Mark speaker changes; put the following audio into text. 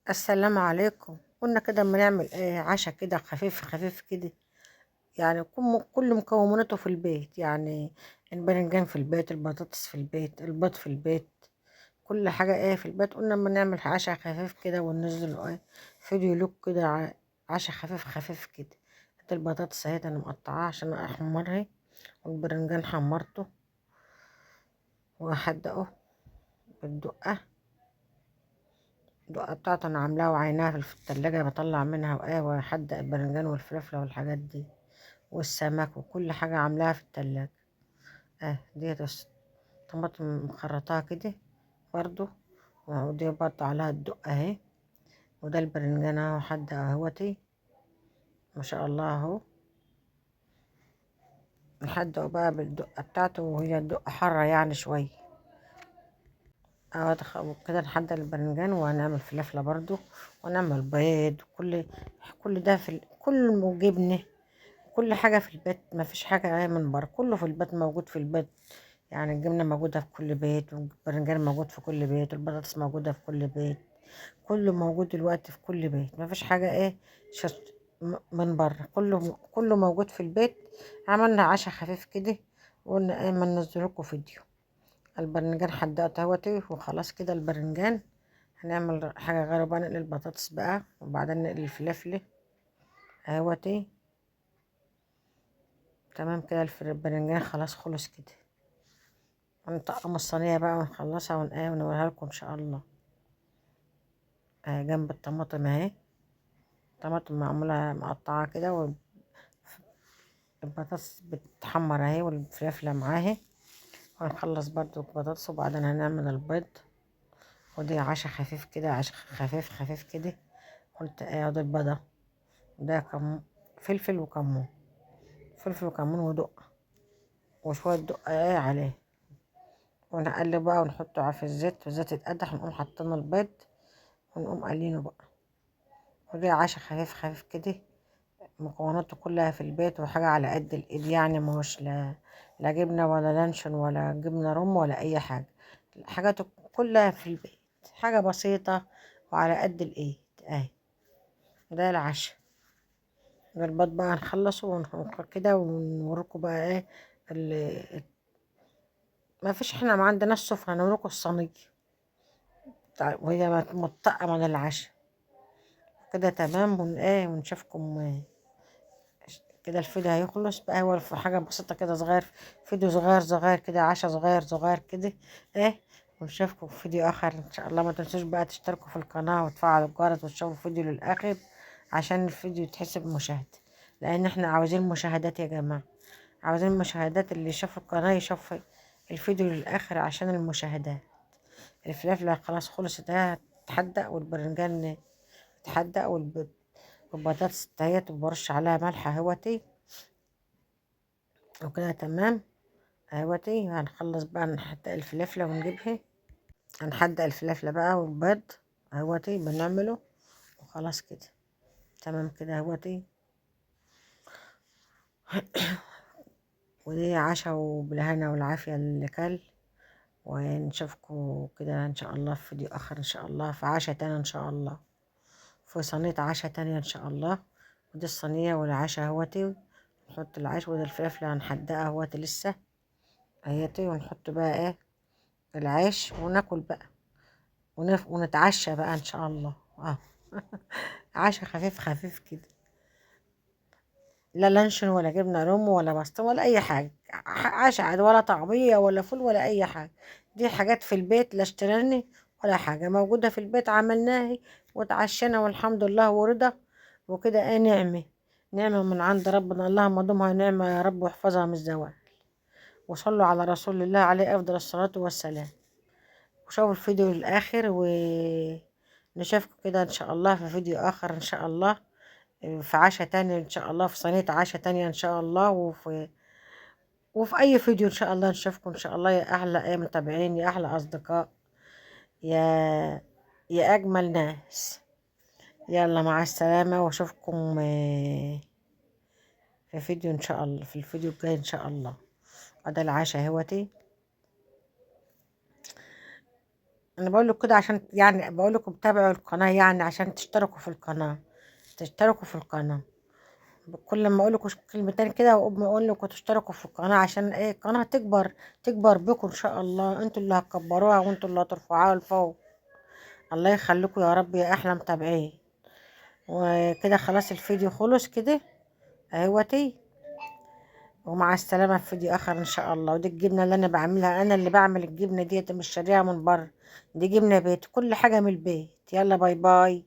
Speaker 1: السلام عليكم. قلنا كده اما نعمل عشا كده خفيف خفيف كده. يعني كل مكوناته في البيت، يعني الباذنجان في البيت، البطاطس في البيت، البيض في البيت، كل حاجة في البيت. قلنا اما نعمل عشا خفيف كده وننزل فيديو لوك كده عشا خفيف خفيف كده. هات البطاطس اهي انا مقطعاها عشان احمرها، والباذنجان حمرته وهحدقه بالدقة. الدقة بتاعته أنا عاملاها وعيناها في التلاجة، بطلع منها وأحدق البرنجان والفلفلة والحاجات دي والسمك وكل حاجة عاملاها في التلاجة. ديت طماطم مخرطاها كده برضو، ودي برضو عليها الدقة اهي، وده البرنجان اهو حد اهوتي ما شاء الله اهو. نحدقه بقى بالدقة بتاعته، وهي الدقة حارة يعني شوية اهو. كده نحدد البرنجان، وهنعمل فلافلة برضو، ونعمل بيض، كل ده كل جبنة، كل حاجة في البيت. ما فيش حاجة من بره، كله في البيت موجود في البيت. يعني الجبنة موجودة في كل بيت، والبرنجان موجود في كل بيت، والبطاطس موجودة في كل بيت، كله موجود دلوقتي في كل بيت. ما فيش حاجة من بره، كله موجود في البيت. عملنا عشاء خفيف كده، وقلنا ما ننزلكوا فيديو. البرنجان حدقت اهوتي وخلاص كده. البرنجان هنعمل حاجة غير بقى، نقلي البطاطس بقى، وبعدين نقلي الفلفل اهوتي. تمام كده. البرنجان خلاص خلص كده. هنطقم الصينية بقى ونخلصها ونوريها لكم ان شاء الله. جنب الطماطم اهي، طماطم معمولة مقطعة كده، والبطاطس بتتحمر اهي، والفلفلة معاها. وهنخلص برضو البطاطس، وبعدين هنعمل البيض. ودي عشا خفيف كده، عشا خفيف خفيف كده. قلت ده البيضة، ده فلفل وكمون، فلفل وكمون ودقة، وشوية دقة عليه. ونقلب بقى ونحطه في الزيت، والزيت يتقدح، ونقوم حاطين البيض، ونقوم قلينه بقى. ودي عشا خفيف خفيف كده. مكوناته كلها في البيت، وحاجة على قد الإيد، يعني مش لا جبنة ولا لانشون ولا جبنة روم ولا أي حاجة. حاجاته كلها في البيت، حاجة بسيطة وعلى قد الإيد أهي. ده العشاء. ده البيض بقى نخلصه كده ونوريكم بقى ال... ما فيش، احنا ما عندناش سفرة، نوريكم الصينية وهي متطقة من العشاء كده. تمام. ونشوفكم كده. الفيديو هيخلص بقى، هو في حاجة بسيطة كده صغير، فيديو صغير صغير كده، عشا صغير صغير كده. ونشوفكم في فيديو آخر إن شاء الله. ما تنسوش بقى تشتركوا في القناة وتفعلوا الجرس وتشوفوا الفيديو للآخر، عشان الفيديو يتحسب مشاهدة، لأن احنا عاوزين مشاهدات يا جماعة. عاوزين مشاهدات، اللي يشوف القناة يشوف الفيديو للآخر عشان المشاهدات. الفلافل خلاص خلصت اهي، تتحدق، والبرنجان تتحدق، والبطاطس تهيت، وبرش عليها ملح اهوتي وكده. تمام اهوتي. هنخلص بقى نحدق الفلافلة ونجيبها. هنحدق الفلافلة بقى والبيض اهوتي بنعمله، وخلاص كده. تمام كده اهوتي. ودي عشا وبالهنا والعافية اللي كل. ونشوفكم كده ان شاء الله في فيديو اخر، ان شاء الله في عشا تاني ان شاء الله، في صينية عشا تانية ان شاء الله. ودي الصينية والعشا اهوتي. نحط العيش، ودي الفلافلة هنحدقها اهوتي لسه اهيتي. ونحط بقى العيش وناكل بقى، ونتعشى بقى ان شاء الله. عشا خفيف خفيف كده، لا لانشون ولا جبنه رومي ولا بسطة ولا اي حاجه. عشا عادي، ولا طعميه ولا فول ولا اي حاجه. دي حاجات في البيت، لا اشتراني ولا حاجه، موجوده في البيت عملناها وتعشينا والحمد لله ورضا. وكده نعمه، نعمه من عند ربنا، اللهم دمها نعمه يا رب، واحفظها من الزوال. وصلوا على رسول الله عليه افضل الصلاه والسلام. وشوفوا الفيديو للآخر، ونشوفكم كده إن شاء الله في فيديو آخر إن شاء الله، في عشاء تاني إن شاء الله، في صينية عشاء تانية إن شاء الله. وفي أي فيديو إن شاء الله نشوفكم إن شاء الله، يا أحلى متابعين، يا أحلى أصدقاء، يا يا أجمل ناس. يلا مع السلامة، وأشوفكم في فيديو إن شاء الله، في الفيديو الجاي إن شاء الله. وده العشاء هوتي. انا بقول لك كده عشان يعني بقول لكم تابعوا القناه، يعني عشان تشتركوا في القناه، تشتركوا في القناه. كل ما اقول لكم كلمتين كده واقول لكم تشتركوا في القناه، عشان ايه القناه تكبر، تكبر بكم ان شاء الله. انتوا اللي هتكبروها وانتوا اللي هترفعوها لفوق. الله يخليكم يا رب يا احلى متابعين. وكده خلاص الفيديو خلص كده اهوتي. ومع السلامة في فيديو آخر إن شاء الله. ودي الجبنة اللي أنا بعملها، أنا اللي بعمل الجبنة ديت، مش شاريها من بره، دي جبنة بيت، كل حاجة من البيت. يلا باي باي.